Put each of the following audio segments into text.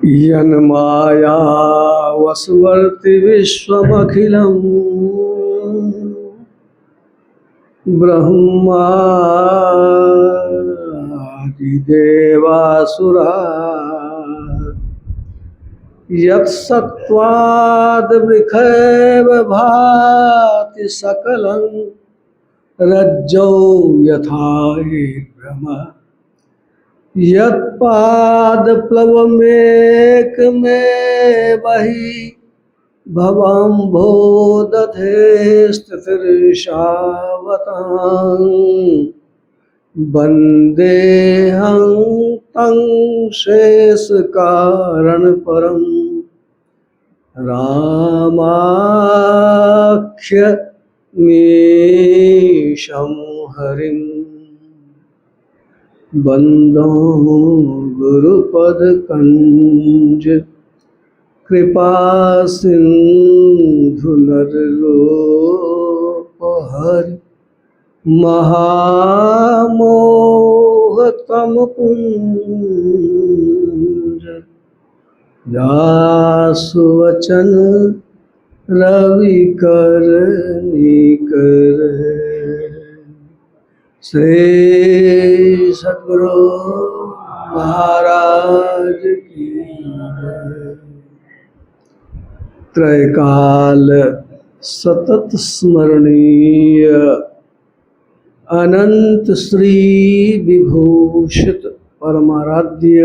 यन्माया वसवर्ति विश्वमखिलं ब्रह्मादिदेवासुरा यत्सत्त्वाद् भाति सकलं रज्जौ यथा भ्रम यत्पादप्लवमेकमेवहि भवाम्भोदधे स्थितिर्षावतां वन्देऽहं तं शेषकारणपरं रामाख्यमीशं हरिं बन्दो गुरुपदकञ्ज कृपासिन्धुनरलोपहरि महामोहतमपुञ्ज जासुवचन रविकर निकर श्री सद्गुरु महाराज की जय। त्रैकाल सतत स्मरणीय अनंत श्री विभूषित परमाराध्य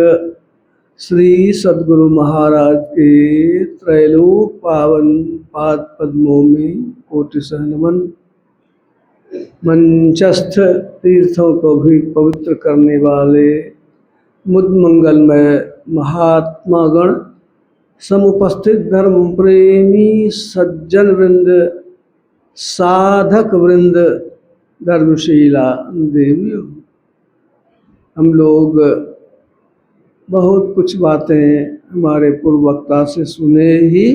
श्री सद्गुरु महाराज के त्रैलोक पावन पाद पद्मों में कोटि सह नमन। मंचस्थ तीर्थों को भी पवित्र करने वाले मुद मंगलमय महात्मा गण, समुपस्थित धर्म प्रेमी सज्जन वृंद, साधक वृंद, धर्मशीला देवियों, हम लोग बहुत कुछ बातें हमारे पूर्व वक्ता से सुने ही,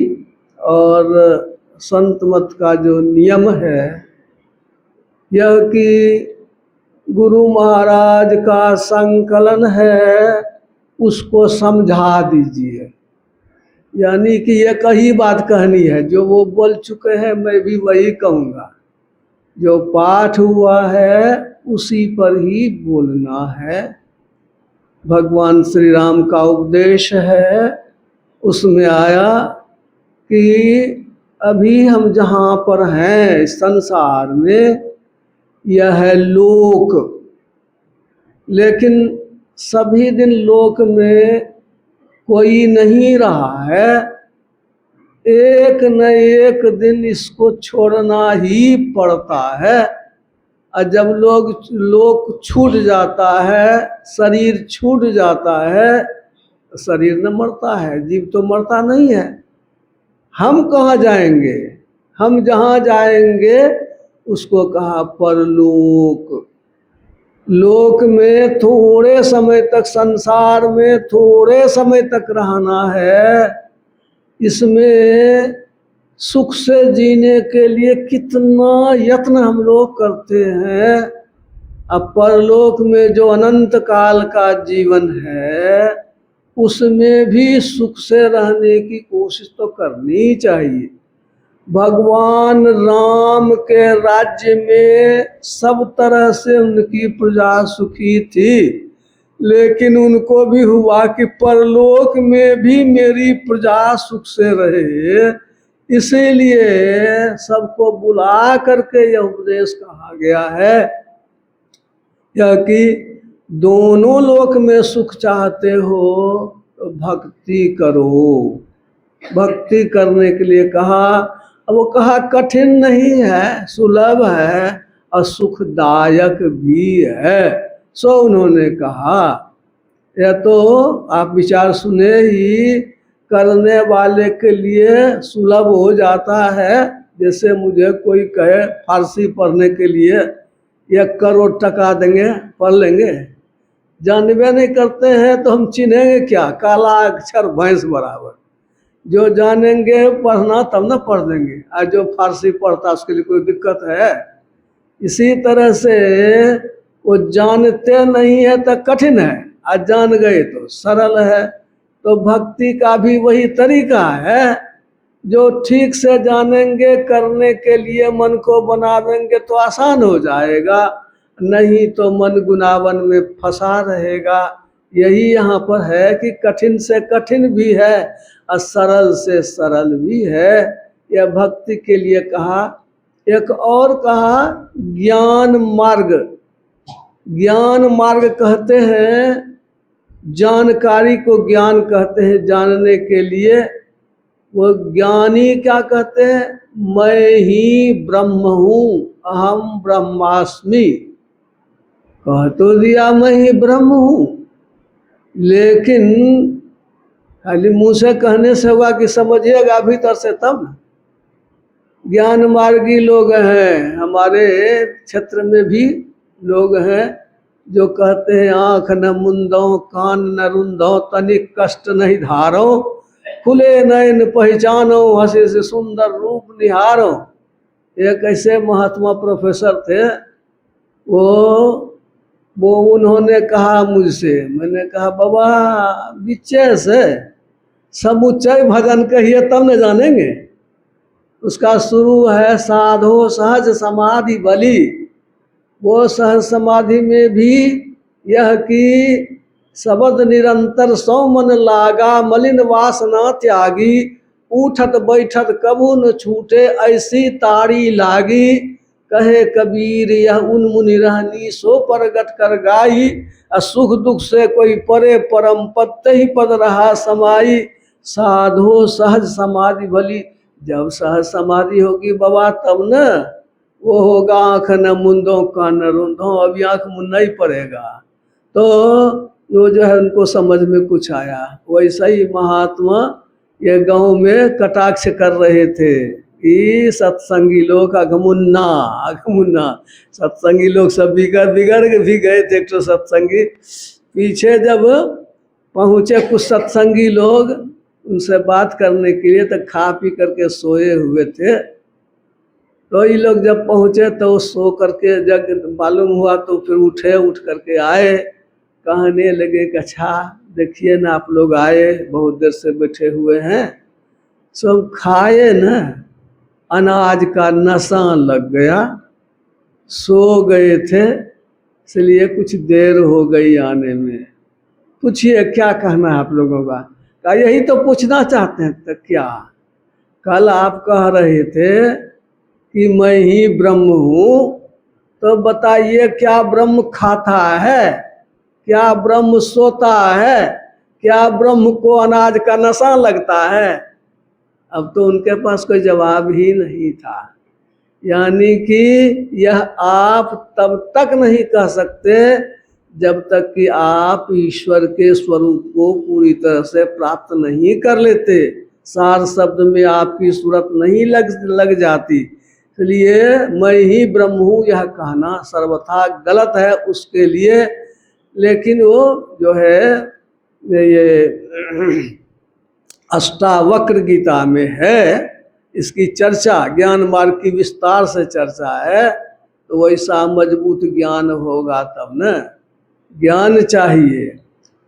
और संत मत का जो नियम है यह कि गुरु महाराज का संकलन है उसको समझा दीजिए। यानी कि ये कही बात कहनी है, जो वो बोल चुके हैं मैं भी वही कहूँगा। जो पाठ हुआ है उसी पर ही बोलना है। भगवान श्री राम का उपदेश है, उसमें आया कि अभी हम जहाँ पर हैं संसार में यह है लोक, लेकिन सभी दिन लोक में कोई नहीं रहा है। एक न एक दिन इसको छोड़ना ही पड़ता है। और जब लोक छूट जाता है, शरीर छूट जाता है, शरीर न मरता है, जीव तो मरता नहीं है। हम कहाँ जाएंगे? हम जहाँ जाएंगे उसको कहा परलोक। लोक में थोड़े समय तक, संसार में थोड़े समय तक रहना है। इसमें सुख से जीने के लिए कितना यत्न हम लोग करते हैं। अब परलोक में जो अनंत काल का जीवन है उसमें भी सुख से रहने की कोशिश तो करनी चाहिए। भगवान राम के राज्य में सब तरह से उनकी प्रजा सुखी थी, लेकिन उनको भी हुआ कि परलोक में भी मेरी प्रजा सुख से रहे। इसीलिए सबको बुला करके यह उपदेश कहा गया है यह कि दोनों लोक में सुख चाहते हो तो भक्ति करो। भक्ति करने के लिए कहा। अब वो कहा कठिन नहीं है, सुलभ है और सुखदायक भी है। सो उन्होंने कहा यह तो आप विचार सुने ही, करने वाले के लिए सुलभ हो जाता है। जैसे मुझे कोई कहे फारसी पढ़ने के लिए 1 करोड़ टका देंगे, पढ़ लेंगे। जानबे नहीं करते हैं तो हम चिन्हेंगे क्या? काला अक्षर भैंस बराबर। जो जानेंगे पढ़ना तब ना पढ़ देंगे। आज जो फारसी पढ़ता उसके लिए कोई दिक्कत है? इसी तरह से वो जानते नहीं है तो कठिन है, आज जान गए तो सरल है। तो भक्ति का भी वही तरीका है, जो ठीक से जानेंगे, करने के लिए मन को बनावेंगे तो आसान हो जाएगा, नहीं तो मन गुनावन में फंसा रहेगा। यही यहाँ पर है कि कठिन से कठिन भी है और सरल से सरल भी है। यह भक्ति के लिए कहा। एक और कहा ज्ञान मार्ग। ज्ञान मार्ग कहते हैं जानकारी को, ज्ञान कहते हैं जानने के लिए। वो ज्ञानी क्या कहते हैं, मैं ही ब्रह्म हूँ, अहम ब्रह्मास्मि। कह तो दिया मैं ही ब्रह्म हूँ, लेकिन खाली मुंह से कहने से हुआ कि समझिएगा भीतर से तब ना। ज्ञान मार्गी लोग हैं, हमारे क्षेत्र में भी लोग हैं जो कहते हैं आँख न मुंदो, कान न रुंदो, तनिक कष्ट नहीं धारो, खुले नयन पहचानो, हंसे से सुंदर रूप निहारो। एक ऐसे महात्मा प्रोफेसर थे, वो उन्होंने कहा मुझसे, मैंने कहा बाबा विचय से समुच्चय भजन कहिए तब न जानेंगे। उसका शुरू है साधो सहज समाधि बली। वो सहज समाधि में भी यह कि शब्द निरंतर सौ मन लागा, मलिन वासना त्यागी, उठत बैठत कबू न छूटे, ऐसी ताड़ी लागी। कहे कबीर यह उन मुनि रहनी, सो परगट कर गाई, सुख दुख से कोई परे परम पद, ही पद रहा समाई। साधो सहज समाधि भली। जब सहज समाधि होगी बाबा तब न वो होगा आँख न मुंदो, कान न रूंदो, अभी आँख मुनना ही पड़ेगा। तो वो जो है उनको समझ में कुछ आया। वैसा ही महात्मा ये गांव में कटाक्ष कर रहे थे कि सत्संगी लोग अघमुन्ना सत्संगी लोग सब बिगड़ के भी गए थे। एक तो सत्संगी पीछे जब पहुँचे कुछ सत्संगी लोग उनसे बात करने के लिए, तो खा पी करके सोए हुए थे। तो ये लोग जब पहुँचे तो सो करके जब मालूम हुआ तो फिर उठे, उठ करके आए, कहने लगे कि अच्छा देखिए ना आप लोग आए, बहुत देर से बैठे हुए हैं, सब खाए ना, अनाज का नशा लग गया, सो गए थे, इसलिए कुछ देर हो गई आने में। पूछिए क्या कहना है आप लोगों का? कहा यही तो पूछना चाहते हैं। तो क्या कल आप कह रहे थे कि मैं ही ब्रह्म हूँ, तो बताइए क्या ब्रह्म खाता है, क्या ब्रह्म सोता है, क्या ब्रह्म को अनाज का नशा लगता है? अब तो उनके पास कोई जवाब ही नहीं था। यानी कि यह आप तब तक नहीं कह सकते जब तक कि आप ईश्वर के स्वरूप को पूरी तरह से प्राप्त नहीं कर लेते, सार शब्द में आपकी सूरत नहीं लग जाती। इसलिए मैं ही ब्रह्म हूँ यह कहना सर्वथा गलत है उसके लिए। लेकिन वो जो है ये अष्टावक्र गीता में है, इसकी चर्चा ज्ञान मार्ग की विस्तार से चर्चा है। तो वैसा मजबूत ज्ञान होगा तब न, ज्ञान चाहिए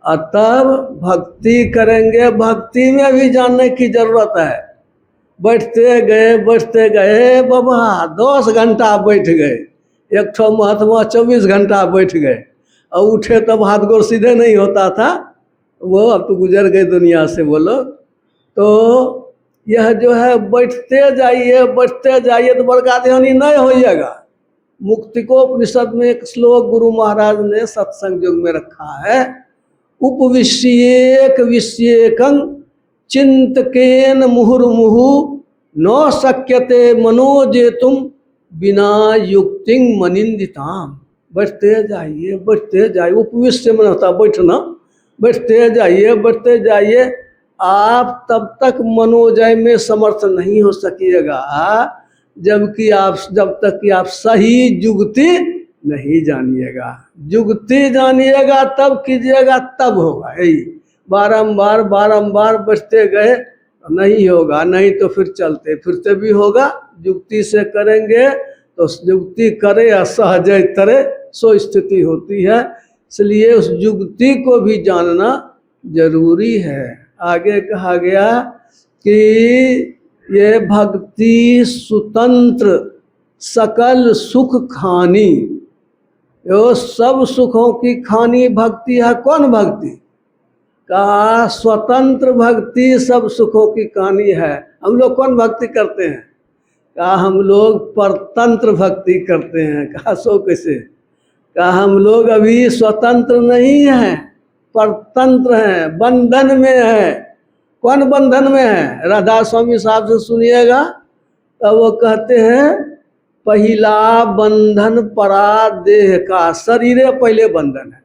और तब भक्ति करेंगे। भक्ति में भी जानने की जरूरत है। बैठते गए बाबा 10 घंटा बैठ गए, एक ठो महात्मा 24 घंटा बैठ गए और उठे तब हाथ गोर सीधे नहीं होता था। वो अब तो गुजर गए दुनिया से वो लोग। तो यह जो है बैठते जाइए तो बड़का ध्यानी नहीं होइएगा। मुक्ति को उपनिषद में एक श्लोक गुरु महाराज ने सत्संग युग में रखा है, उपविश्येक विश्येकं चिंतकेन मुहुर्मुहु न शक्यते मनोजेतुम बिना युक्तिं मनिंदिताम। बैठते जाइए उपविश्य में होता बैठना, बैठते जाइए आप तब तक मनोजय में समर्थ नहीं हो सकिएगा जब तक कि आप सही जुगति नहीं जानिएगा। जुगति जानिएगा तब कीजिएगा, तब होगा। यही बारंबार बैठते गए नहीं होगा, नहीं तो फिर चलते फिरते भी होगा। जुगति से करेंगे तो जुगति करे या सहजय तरे सो स्थिति होती है। इसलिए उस युक्ति को भी जानना जरूरी है। आगे कहा गया कि ये भक्ति स्वतंत्र सकल सुख खानी, यो सब सुखों की खानी भक्ति है। कौन भक्ति? का स्वतंत्र भक्ति सब सुखों की कहानी है। हम लोग कौन भक्ति करते हैं? का हम लोग परतंत्र भक्ति करते हैं। कहा सो कैसे? का हम लोग अभी स्वतंत्र नहीं हैं, परतंत्र हैं, बंधन में है। कौन बंधन में है? राधा स्वामी साहब से सुनिएगा तो वो कहते हैं पहला बंधन परा देह का, शरीर पहले बंधन है।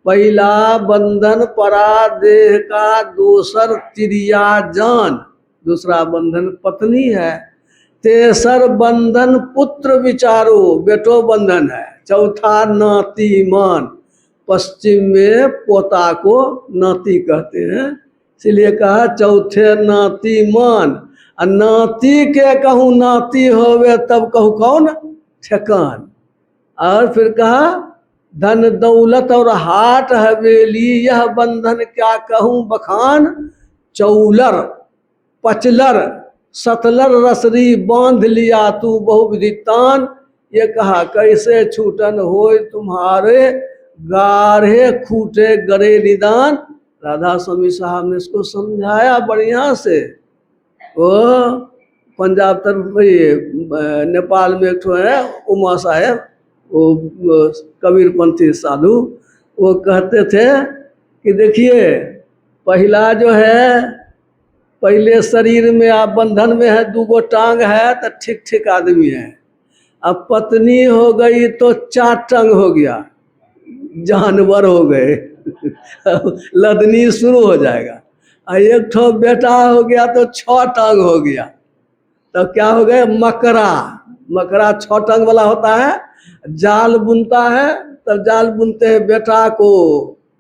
पहला बंधन परा देह का, दूसर तिरिया जान, दूसरा बंधन पत्नी है। तेसर बंधन पुत्र विचारो, बेटो बंधन है। चौथा नाती मान, पश्चिम में पोता को नाती कहते हैं, इसलिए कहा चौथे नाती मान। और नाती के कहूँ नाती होवे तब कहूँ कौन ठेकान। और फिर कहा धन दौलत और हाट हवेली, यह बंधन क्या कहूँ बखान। चौलर पचलर सतलर रसरी, बांध लिया तू बहुविधि तान। ये कहा कैसे छूटन होय तुम्हारे, गाढ़े खूटे गरे निदान। राधा स्वामी साहब ने इसको समझाया बढ़िया से। वो पंजाब तरफ नेपाल में एक ठो है उमा साहेब, वो कबीरपंथी साधु, वो कहते थे कि देखिए पहला जो है, पहले शरीर में आप बंधन में है, 2 टांग है तो ठीक ठीक आदमी है। अब पत्नी हो गई तो 4 टांग हो गया, जानवर हो गए लदनी शुरू हो जाएगा। और एक ठो बेटा हो गया तो 6 टांग हो गया, तो क्या हो गए मकरा। मकरा 6 टांग वाला होता है। जाल बुनता है, तब जाल बुनते हैं बेटा को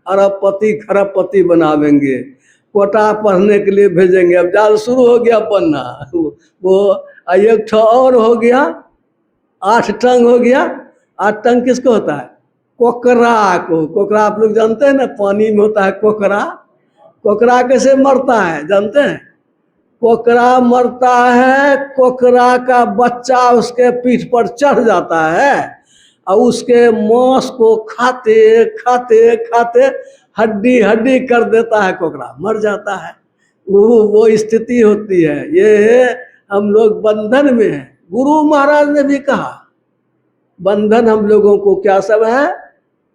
अरबपति खरबपति बनावेंगे, कोटा पढ़ने के लिए भेजेंगे। अब जाल शुरू हो गया बनना। वो एक ठो और हो गया, 8 टांग हो गया। 8 टांग किसको होता है? कोकरा को। कोकरा आप लोग जानते हैं ना, पानी में होता है कोकरा। कोकरा कैसे मरता है जानते हैं? कोकरा मरता है, कोकरा का बच्चा उसके पीठ पर चढ़ जाता है और उसके मांस को खाते खाते खाते हड्डी हड्डी कर देता है, कोकरा मर जाता है। वो स्थिति होती है। ये हम लोग बंधन में हैं। गुरु महाराज ने भी कहा बंधन हम लोगों को क्या सब है?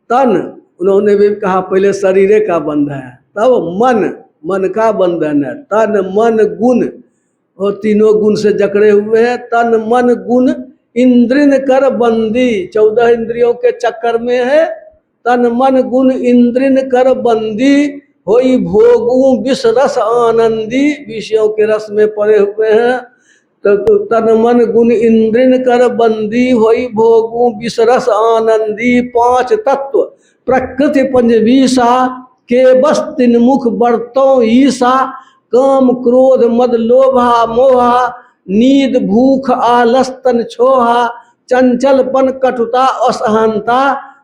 तन। उन्होंने भी कहा पहले शरीर का बंधन है, तब मन का बंधन है। तन मन गुण, वो तीनों गुण से जकड़े हुए हैं। तन मन गुण इंद्रिन कर बंदी, 14 इंद्रियों के चक्कर में है। तन मन गुण इंद्रिन कर बंदी, होई भोगू विष रस आनंदी, विषयों के रस में पड़े हुए हैं। तो तन मन गुण इंद्रिन कर बंदी, होई भोगू विष रस आनंदी। 5 तत्व प्रकृति पंचवीसा, के बस 3 मुख बरतों ईसा। काम क्रोध मद लोभा मोहा, नींद भूख आलस तन छोहा। चंचलपन कटुता असहनता,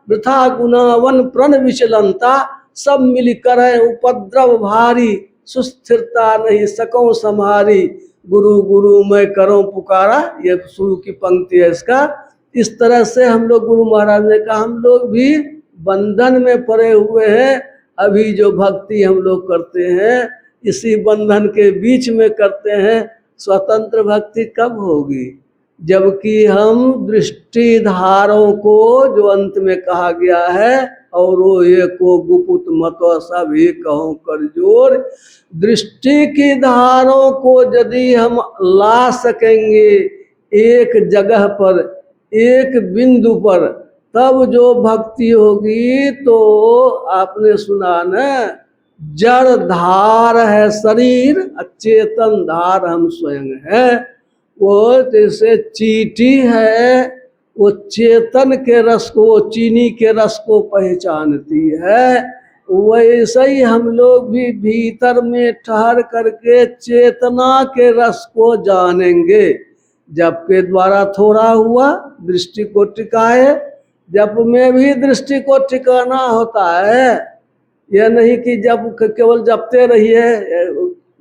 वृथा गुनावन प्रण विचलनता। सब मिलकर है उपद्रव भारी, सुस्थिरता नहीं सको सम्हारी। गुरु गुरु मैं करूं पुकारा, ये शुरू की पंक्ति है इसका। इस तरह से हम लोग, गुरु महाराज ने कहा हम लोग भी बंधन में पड़े हुए हैं। अभी जो भक्ति हम लोग करते हैं इसी बंधन के बीच में करते हैं। स्वतंत्र भक्ति कब होगी? जबकि हम दृष्टिधारों को, जो अंत में कहा गया है, और वो ये को गुपुत मतो सभी कहो कर जोर। दृष्टि की धारों को यदि हम ला सकेंगे एक जगह पर, एक बिंदु पर, तब जो भक्ति होगी। तो आपने सुना न, जड़ धार है शरीर, चेतन धार हम स्वयं है। वो जैसे चींटी है, वो चेतन के रस को, चीनी के रस को पहचानती है। वैसे ही हम लोग भी भीतर में ठहर करके चेतना के रस को जानेंगे। जब के द्वारा थोड़ा हुआ, दृष्टि को टिकाए, जप में भी दृष्टि को टिकाना होता है। यह नहीं कि जब केवल जपते रहिए,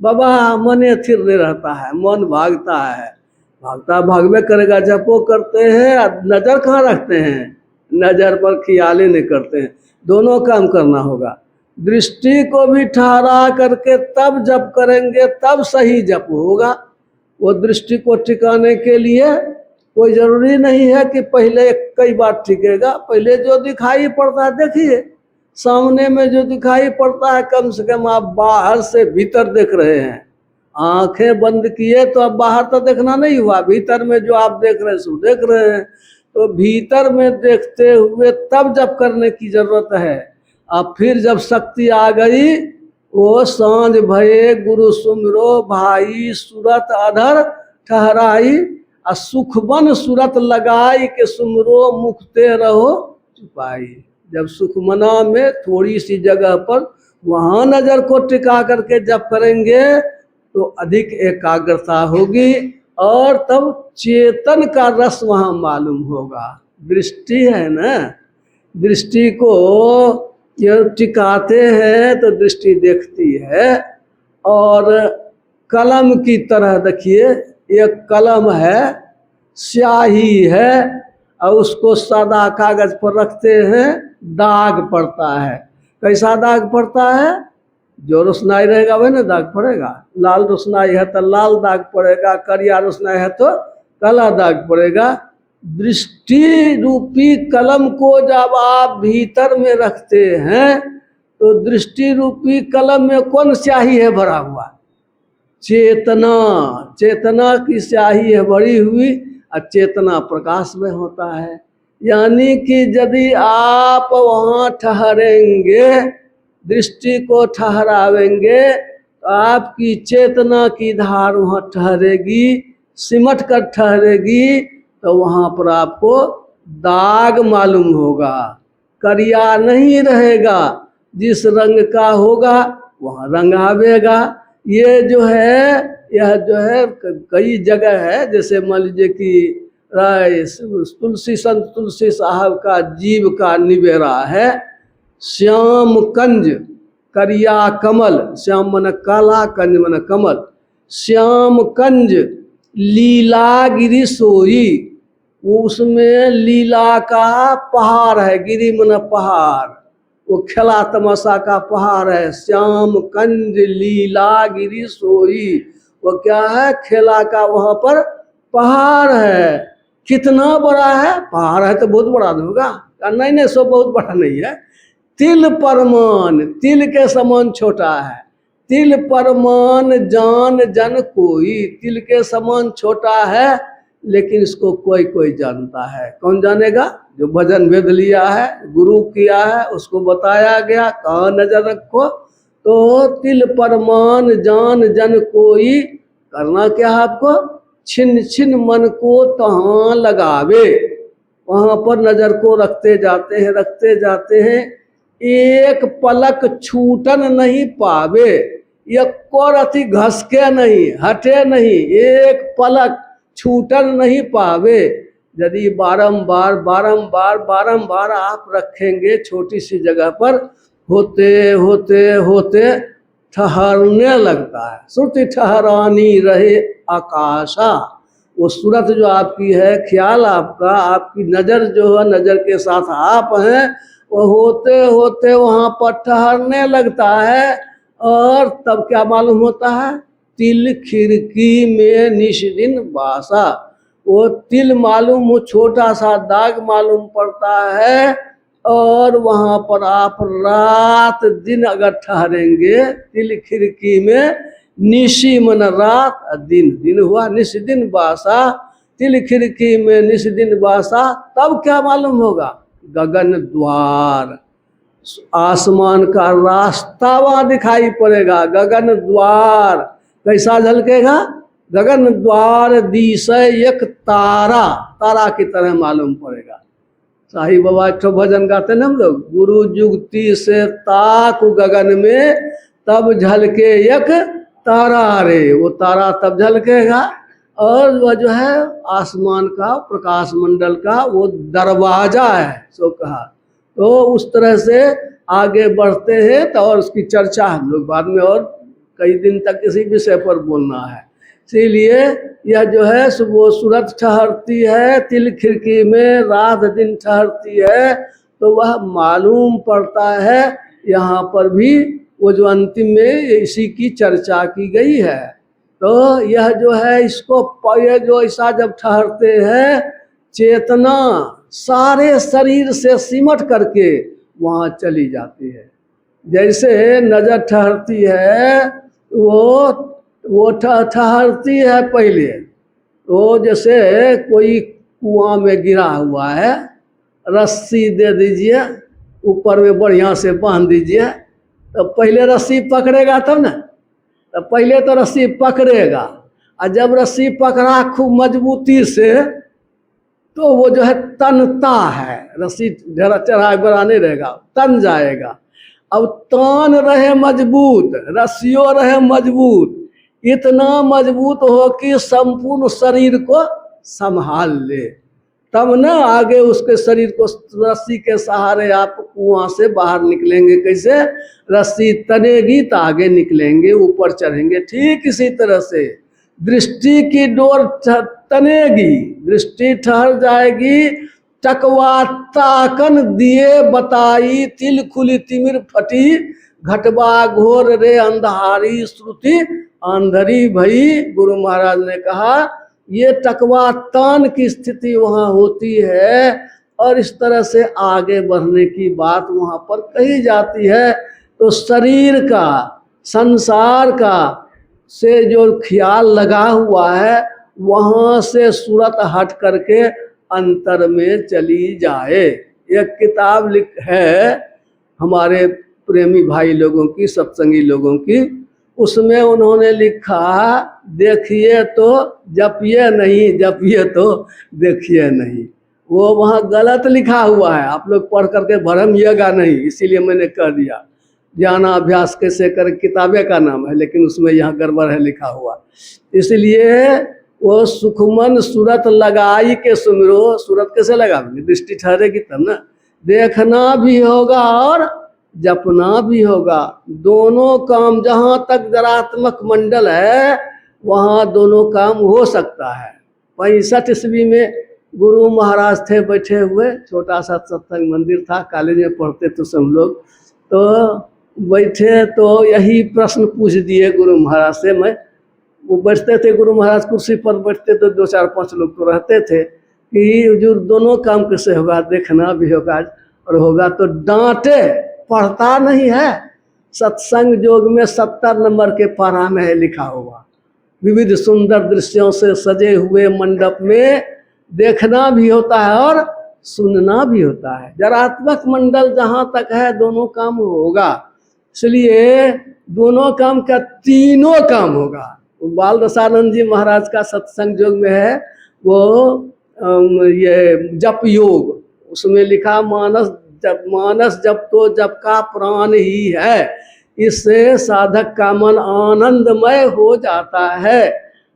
बाबा मन स्थिर नहीं रहता है, मन भागता है, भागता भागवे करेगा। जपो करते हैं, नजर कहाँ रखते हैं, नजर पर ख्याल ही नहीं करते हैं। दोनों काम करना होगा। दृष्टि को भी ठहरा करके तब जप करेंगे, तब सही जप होगा। वो दृष्टि को टिकाने के लिए कोई जरूरी नहीं है कि पहले कई बार टिकेगा। पहले जो दिखाई पड़ता है देखिए, सामने में जो दिखाई पड़ता है कम से कम आप बाहर से भीतर देख रहे हैं। आंखें बंद किए तो अब बाहर तो देखना नहीं हुआ, भीतर में जो आप देख रहे हैं सो देख रहे हैं। तो भीतर में देखते हुए तब जप करने की जरूरत है। अब फिर जब शक्ति आ गई, वो सांझ भये गुरु सुमिरो भाई, सूरत अधर ठहराई, और सुखबन सूरत लगाई के सुमिरो मुखते रहो छुपाई। जब सुखमना में थोड़ी सी जगह पर वहां नजर को टिका करके जप करेंगे तो अधिक एकाग्रता होगी, और तब चेतन का रस वहां मालूम होगा। दृष्टि है ना, दृष्टि को ये टिकाते हैं तो दृष्टि देखती है। और कलम की तरह देखिए, एक कलम है, स्याही है, और उसको सादा कागज पर रखते हैं, दाग पड़ता है। कैसा दाग पड़ता है? जो रोशनाई रहेगा वही ना दाग पड़ेगा। लाल रोशनाई है तो लाल दाग पड़ेगा, करिया रोशनाई है तो काला दाग पड़ेगा। दृष्टि रूपी कलम को जब आप भीतर में रखते हैं तो दृष्टि रूपी कलम में कौन स्याही है भरा हुआ? चेतना। चेतना की स्याही है भरी हुई, और चेतना प्रकाश में होता है। यानी कि यदि आप वहाँ ठहरेंगे, दृष्टि को ठहरावेंगे, तो आपकी चेतना की धार वहाँ ठहरेगी, सिमट कर ठहरेगी, तो वहाँ पर आपको दाग मालूम होगा, करिया नहीं रहेगा। जिस रंग का होगा वहाँ रंग आवेगा। ये जो है, यह जो है कई जगह है, जैसे मान लीजिए कि तुलसी संत तुलसी साहब का जीव का निवेरा है, श्याम कंज करिया कमल, श्याम मन काला, कंज मन कमल, श्याम कंज लीला गिरी सोई। उसमें लीला का पहाड़ है, गिरी मन पहाड़, वो खेला तमाशा का पहाड़ है। श्याम कंज लीला गिरी सोई, वो क्या है? खेला का वहां पर पहाड़ है। कितना बड़ा है? पहाड़ है तो बहुत बड़ा होगा। नहीं नहीं, सो बहुत बड़ा नहीं है। तिल परमान, तिल के समान छोटा है। तिल परमान जान जन कोई, तिल के समान छोटा है, लेकिन इसको कोई कोई जानता है। कौन जानेगा? जो भजन वेद लिया है, गुरु किया है, उसको बताया गया कहाँ नजर रखो। तो तिल परमान जान जन कोई, करना क्या है आपको? छिन छिन मन को तहाँ लगावे, वहां पर नजर को रखते जाते हैं, रखते जाते हैं। एक पलक छूटन नहीं पावे, एको रति घसके नहीं, हटे नहीं, एक पलक छूटन नहीं पावे। यदि बारंबार बारंबार बारंबार आप रखेंगे छोटी सी जगह पर, होते होते होते ठहरने लगता है। श्रुति ठहरानी रहे आकाशा, वो सूरत जो आपकी है, ख्याल आपका, आपकी नज़र जो है, नज़र के साथ आप हैं, वो होते होते वहाँ पर ठहरने लगता है। और तब क्या मालूम होता है? तिल खिड़की में निष्दिन बासा, वो तिल मालूम, वो छोटा सा दाग मालूम पड़ता है। और वहाँ पर आप रात दिन अगर ठहरेंगे, तिल खिड़की में, निशी मन रात, दिन दिन हुआ, निष्दिन बासा, तिल खिड़की में निष्दिन बासा। तब क्या मालूम होगा? गगन द्वार, आसमान का रास्ता वहाँ दिखाई पड़ेगा। गगन द्वार कैसा झलकेगा? गगन द्वार दिशय एक तारा, तारा की तरह मालूम पड़ेगा। शाही बाबा एक भजन गाते ना हम लोग, गुरु जुगती से ताक गगन में, तब झलके एक तारा रे। वो तारा तब झलकेगा। और वह जो है आसमान का, प्रकाश मंडल का वो दरवाजा है, सो कहा। तो उस तरह से आगे बढ़ते हैं। तो और उसकी चर्चा हम लोग बाद में और कई दिन तक इसी विषय पर बोलना है। इसीलिए यह जो है वो सूरत ठहरती है तिल खिड़की में, रात दिन ठहरती है। तो वह मालूम पड़ता है यहाँ पर भी वो जो अंतिम में इसी की चर्चा की गई है। तो यह जो है इसको ये जो ऐसा जब ठहरते हैं, चेतना सारे शरीर से सिमट करके वहाँ चली जाती है। जैसे नजर ठहरती है, वो ठहरती है पहले। वो जैसे कोई कुआं में गिरा हुआ है, रस्सी दे दीजिए, ऊपर में बढ़िया से बांध दीजिए, तो पहले रस्सी पकड़ेगा तब ना। तो पहले तो रस्सी पकड़ेगा, और जब रस्सी पकड़ा खूब मजबूती से, तो वो जो है तनता है। रस्सी चढ़ाए बड़ा नहीं रहेगा, तन जाएगा। अब तान रहे मजबूत, रस्सियों रहे मजबूत, इतना मजबूत हो कि संपूर्ण शरीर को संभाल ले, तब ना आगे उसके शरीर को रस्सी के सहारे आप कुआं से बाहर निकलेंगे। कैसे? रस्सी तनेगी तो आगे निकलेंगे, ऊपर चढ़ेंगे। ठीक इसी तरह से दृष्टि की डोर तनेगी, दृष्टि ठहर जाएगी। टकवा ताकन दिए बताई, तिल खुली तिमिर फटी, घटवा घोर रे अंधारी, श्रुति अंधरी भई। गुरु महाराज ने कहा ये टकवा तान की स्थिति वहाँ होती है, और इस तरह से आगे बढ़ने की बात वहाँ पर कही जाती है। तो शरीर का, संसार का से जो ख्याल लगा हुआ है, वहाँ से सूरत हट करके अंतर में चली जाए। एक किताब है हमारे प्रेमी भाई लोगों की, सत्संगी लोगों की, उसमें उन्होंने लिखा देखिए तो जपिए नहीं, जपिए तो देखिए नहीं। वो वहाँ गलत लिखा हुआ है, आप लोग पढ़ करके भरमिएगा नहीं, इसीलिए मैंने कह दिया। ज्ञानाभ्यास कैसे कर किताबें का नाम है, लेकिन उसमें यहाँ गड़बड़ है लिखा हुआ। इसलिए वो सुखमन सूरत लगाई के सुमिरो। सूरत कैसे लगाएंगे? दृष्टि ठहरेगी तब ना। देखना भी होगा और जपना भी होगा, दोनों काम। जहाँ तक जरात्मक मंडल है वहाँ दोनों काम हो सकता है। 65 ईस्वी में गुरु महाराज थे बैठे हुए, छोटा सा सत्संग मंदिर था, कॉलेज में पढ़ते थे सब लोग। तो बैठे तो यही प्रश्न पूछ दिए गुरु महाराज से। मैं वो बैठते थे, गुरु महाराज कुर्सी पर बैठते तो 2 4 5 लोग तो रहते थे कि जो दोनों काम कैसे होगा? देखना भी होगा और होगा तो डांटे, पढ़ता नहीं है। सत्संग योग में 70 नंबर के पारा में है लिखा हुआ, विविध सुंदर दृश्यों से सजे हुए मंडप में देखना भी होता है और सुनना भी होता है। जरात्मक मंडल जहाँ तक है दोनों काम होगा, इसलिए दोनों काम का तीनों काम होगा। बाल रसानंद जी महाराज का सत्संग योग में है वो ये जप योग, उसमें लिखा मानस जप तो जप का प्राण ही है, इससे साधक का मन आनंदमय हो जाता है।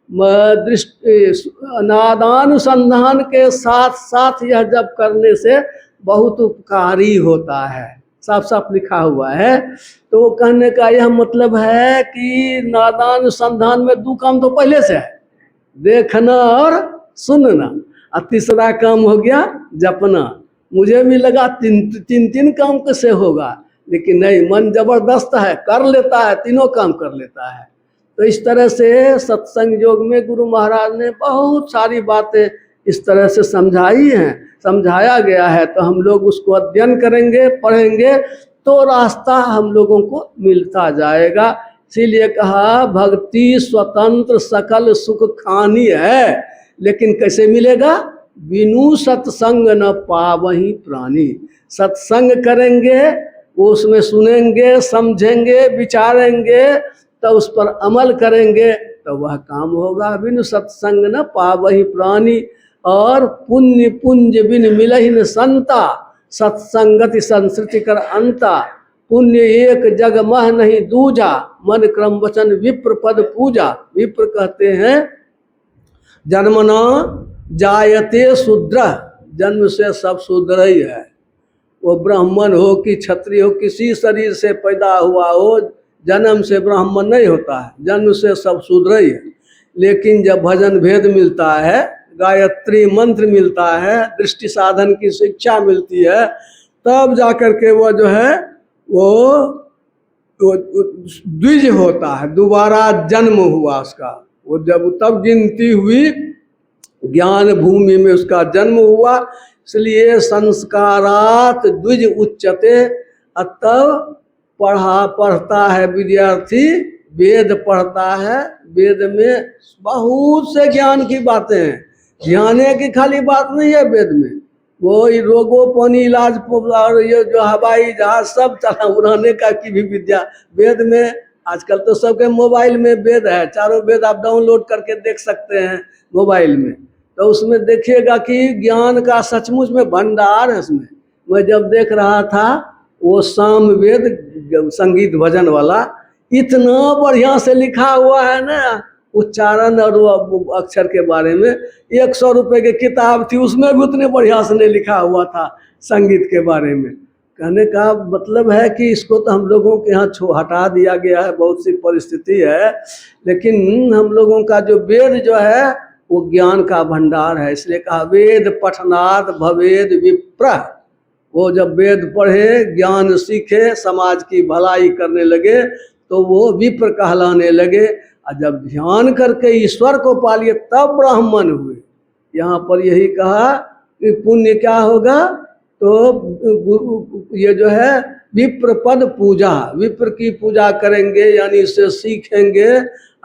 दृष्टि नादानुसंधान के साथ साथ यह जप करने से बहुत उपकारी होता है, साफ साफ लिखा हुआ है। तो कहने का यह मतलब है कि नादानुसंधान में 2 काम तो पहले से है, देखना और सुनना, और तीसरा काम हो गया जपना। मुझे भी लगा तीन काम कैसे होगा, लेकिन नहीं, मन जबरदस्त है, कर लेता है, तीनों काम कर लेता है। तो इस तरह से सत्संग योग में गुरु महाराज ने बहुत सारी बातें इस तरह से समझाई हैं, समझाया गया है। तो हम लोग उसको अध्ययन करेंगे, पढ़ेंगे, तो रास्ता हम लोगों को मिलता जाएगा। इसीलिए कहा भक्ति स्वतंत्र सकल सुख खानी है, लेकिन कैसे मिलेगा? बिनु सत्संग न पावहि प्राणी। सत्संग करेंगे, वो उसमें सुनेंगे, समझेंगे, विचारेंगे, तो उस पर अमल करेंगे तो वह काम होगा। बिनु सत्संग न पावहि प्राणी, और पुण्य पुंज बिन मिलहि न संता, सत्संगति संस्कृति कर अंता। पुण्य एक जग मह नहीं दूजा, मन क्रम वचन विप्र पद पूजा। विप्र कहते हैं जन्मना जायते शूद्र, जन्म से सब शूद्र ही है। वो ब्राह्मण हो कि क्षत्रिय हो, किसी शरीर से पैदा हुआ हो, जन्म से ब्राह्मण नहीं होता है, जन्म से सब शूद्र ही है। लेकिन जब भजन भेद मिलता है, गायत्री मंत्र मिलता है, दृष्टि साधन की शिक्षा मिलती है, तब जाकर के वो जो है वो द्विज होता है, दोबारा जन्म हुआ उसका। वो जब तब गिनती हुई, ज्ञान भूमि में उसका जन्म हुआ, इसलिए संस्कारात द्विज उच्चते। तब पढ़ता है विद्यार्थी, वेद पढ़ता है, वेद में बहुत से ज्ञान की बातें हैं, ज्ञाने की खाली बात नहीं है वेद में। वो रोगों पानी इलाज और ये जो हवाई जहाज सब चला उड़ाने का की भी विद्या वेद में। आजकल तो सबके मोबाइल में वेद है, चारों वेद आप डाउनलोड करके देख सकते हैं मोबाइल में। तो उसमें देखिएगा कि ज्ञान का सचमुच में भंडार है उसमें। मैं जब देख रहा था वो साम वेद संगीत भजन वाला, इतना बढ़िया से लिखा हुआ है ना, उच्चारण और अक्षर के बारे में। 100 रुपए की किताब थी, उसमें भी उतने बढ़िया से नहीं लिखा हुआ था संगीत के बारे में। कहने का मतलब है कि इसको तो हम लोगों के यहाँ हटा दिया गया है, बहुत सी परिस्थिति है, लेकिन हम लोगों का जो वेद जो है वो ज्ञान का भंडार है। इसलिए कहा वेद पठनात् भवेद विप्र। वो जब वेद पढ़े, ज्ञान सीखे, समाज की भलाई करने लगे तो वो विप्र कहलाने लगे। और जब ध्यान करके ईश्वर को पा लिए तब ब्राह्मण हुए। यहाँ पर यही कहा कि पुण्य क्या होगा, तो ये जो है विप्र पद पूजा, विप्र की पूजा करेंगे यानी इससे सीखेंगे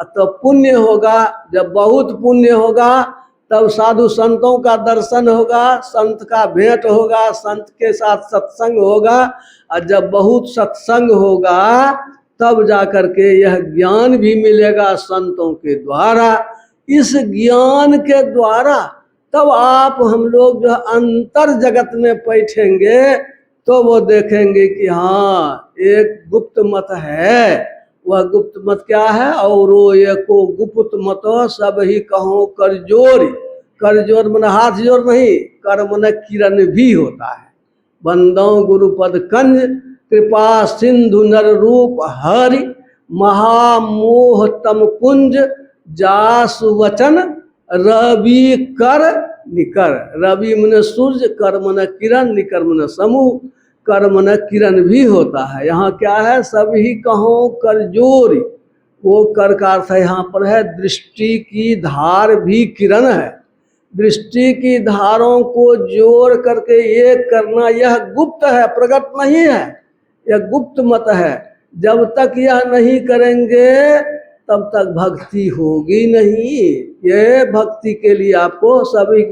तो पुण्य होगा। जब बहुत पुण्य होगा तब साधु संतों का दर्शन होगा, संत का भेंट होगा, संत के साथ सत्संग होगा। और जब बहुत सत्संग होगा तब जाकर के यह ज्ञान भी मिलेगा संतों के द्वारा। इस ज्ञान के द्वारा तब आप हम लोग जो अंतर जगत में बैठेंगे तो वो देखेंगे कि हाँ एक गुप्त मत है। वह गुप्त मत क्या है, और ये को गुप्त मत सब ही कहो कर जोर। कर जोर मन हाथ जोर नहीं, कर मन किरण भी होता है। बंदो गुरुपद कंज कृपा सिंधु नर रूप हरि, महामोह तम कुंज जास वचन रवि कर निकर। रवि मन सूर्य, कर मन किरण, निकर मन समूह। कर मन किरण भी होता है। यहाँ क्या है, सभी कहो कर जोरी। वो कर का अर्थ यहाँ पर है दृष्टि की धार भी किरण है। दृष्टि की धारों को जोड़ करके एक करना, यह गुप्त है, प्रकट नहीं है, यह गुप्त मत है। जब तक यह नहीं करेंगे तब तक भक्ति होगी नहीं। ये भक्ति के लिए आपको सभी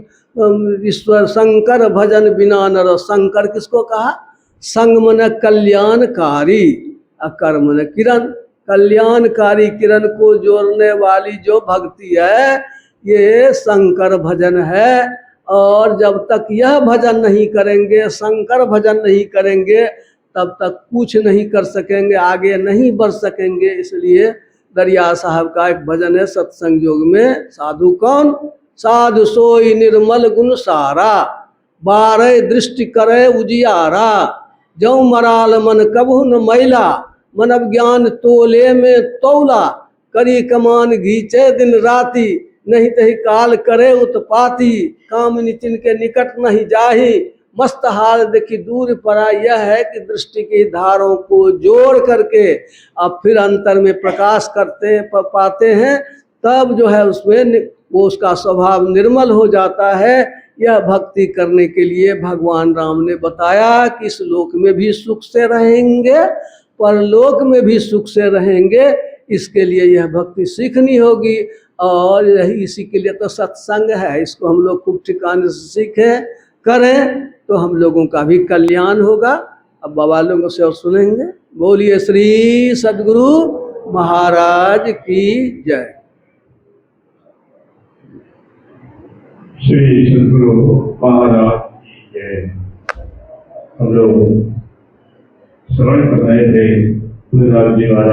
ईश्वर शंकर भजन बिना नर। शंकर किसको कहा, संग मन कल्याणकारी, अकर मन किरण। कल्याणकारी किरण को जोड़ने वाली जो भक्ति है ये शंकर भजन है। और जब तक यह भजन नहीं करेंगे, शंकर भजन नहीं करेंगे, तब तक कुछ नहीं कर सकेंगे, आगे नहीं बढ़ सकेंगे। इसलिए दरिया साहब का एक भजन है सत्संग योग में, साधु कौन, साधु सोई निर्मल गुण सारा, बारह दृष्टि करे उजियारा। जौ मराल मन कबहु न मैला, मन अब ज्ञान तोले में तौला। करी कमान घीचे दिन राती, नहीं तही काल करे उत्पाती। काम निचिन के निकट नहीं जाही, मस्त हाल देखी दूर पड़ा। यह है कि दृष्टि की धारों को जोड़ करके अब फिर अंतर में प्रकाश करते पाते हैं, तब जो है उसमें वो उसका स्वभाव निर्मल हो जाता है। यह भक्ति करने के लिए भगवान राम ने बताया कि इस लोक में भी सुख से रहेंगे, परलोक में भी सुख से रहेंगे। इसके लिए यह भक्ति सीखनी होगी। और यही इसी के लिए तो सत्संग है। इसको हम लोग खूब ठिकाने से सीखें, करें, तो हम लोगों का भी कल्याण होगा। अब बाबा लोगों से और सुनेंगे। बोलिए श्री सद्गुरु महाराज की जय। श्री सद्गुरु महाराज की जय। हम लोग श्रवण कर रहे थे गुरुराज जी महाराज